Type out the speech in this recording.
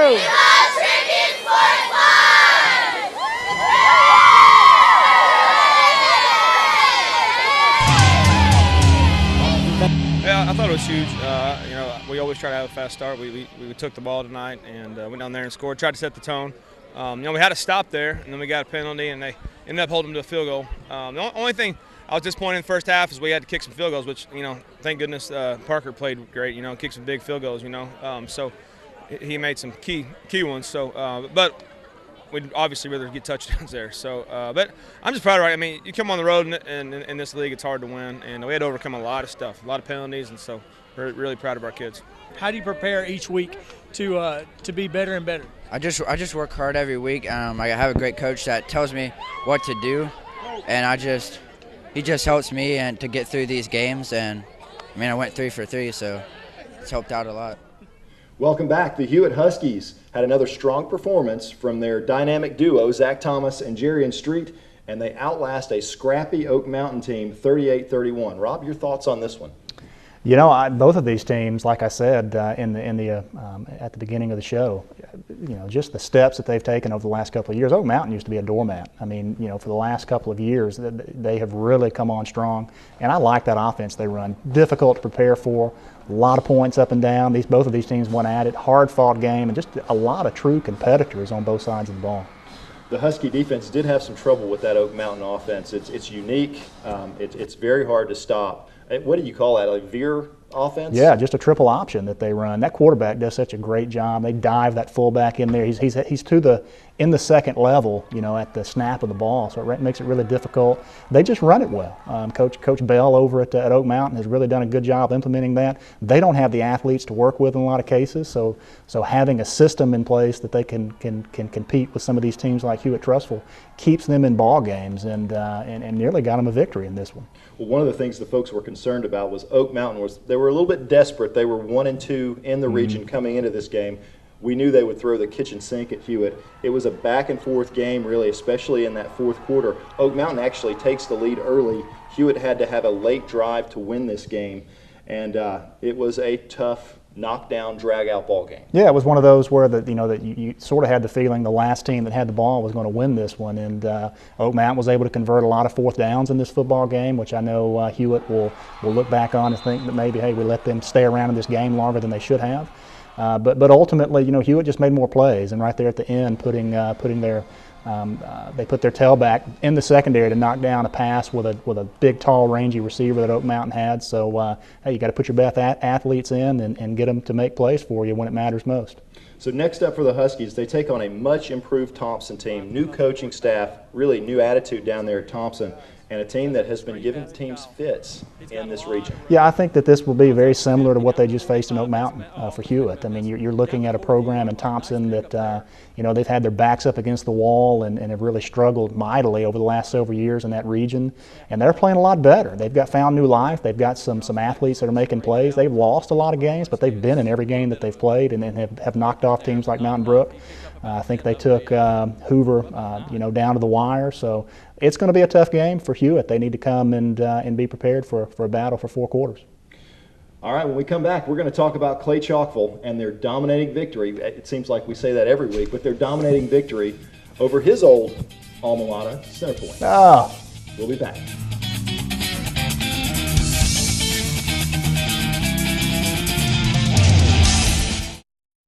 go! Yeah, I thought it was huge. We always try to have a fast start. We took the ball tonight and went down there and scored. Tried to set the tone. We had a stop there, and then we got a penalty, and they ended up holding them to a field goal. The only thing I was disappointed in the first half is we had to kick some field goals, which thank goodness Parker played great. Kicked some big field goals. So he made some key ones. So, but we'd obviously rather get touchdowns there. So, but I'm just proud of it. I mean, you come on the road in this league, it's hard to win, and we had to overcome a lot of stuff, a lot of penalties, and so we're really proud of our kids. How do you prepare each week to be better and better? I just work hard every week. I have a great coach that tells me what to do, and he just helps me and to get through these games. And I mean, I went 3 for 3, so it's helped out a lot. Welcome back. The Hewitt Huskies had another strong performance from their dynamic duo, Zach Thomas and Jerrion Street, and they outlast a scrappy Oak Mountain team 38-31. Rob, your thoughts on this one? Both of these teams, like I said at the beginning of the show, just the steps that they've taken over the last couple of years. Oak Mountain used to be a doormat. I mean, for the last couple of years, they have really come on strong, and I like that offense they run. Difficult to prepare for, a lot of points up and down. Both of these teams went at it, hard-fought game, and just a lot of true competitors on both sides of the ball. The Husky defense did have some trouble with that Oak Mountain offense. It's unique. It's very hard to stop. What do you call that, a veer offense? Yeah, just a triple option that they run. That quarterback does such a great job. They dive that fullback in there. He's in the second level, at the snap of the ball, so it makes it really difficult. They just run it well. Coach Bell over at Oak Mountain has really done a good job implementing that. They don't have the athletes to work with in a lot of cases, so having a system in place that they can compete with some of these teams like Hewitt-Trussville keeps them in ball games and nearly got them a victory in this one. Well, one of the things the folks were concerned about was Oak Mountain they were a little bit desperate. They were 1-2 in the region coming into this game. We knew they would throw the kitchen sink at Hewitt. It was a back-and-forth game, really, especially in that fourth quarter. Oak Mountain actually takes the lead early. Hewitt had to have a late drive to win this game, and it was a tough knockdown, drag-out ball game. Yeah, it was one of those where that you sort of had the feeling the last team that had the ball was going to win this one, and Oak Mountain was able to convert a lot of fourth downs in this football game, which I know Hewitt will look back on and think that maybe, hey, we let them stay around in this game longer than they should have. But ultimately, Hewitt just made more plays, and right there at the end, they put their tailback in the secondary to knock down a pass with a big, tall, rangy receiver that Oak Mountain had. So, hey, you got to put your best athletes in and get them to make plays for you when it matters most. So next up for the Huskies, they take on a much improved Thompson team, new coaching staff, really new attitude down there at Thompson, and a team that has been giving teams fits in this region. Yeah, I think that this will be very similar to what they just faced in Oak Mountain for Hewitt. I mean, you're looking at a program in Thompson that, they've had their backs up against the wall and have really struggled mightily over the last several years in that region. And they're playing a lot better. They've found new life. They've got some athletes that are making plays. They've lost a lot of games, but they've been in every game that they've played and have knocked off teams like Mountain Brook. I think they took Hoover, down to the wire. So it's going to be a tough game for Hewitt. They need to come and be prepared for a battle for 4 quarters. All right, when we come back, we're going to talk about Clay Chalkville and their dominating victory. It seems like we say that every week, but their dominating victory over his old alma mater, Centerpoint. Oh. We'll be back.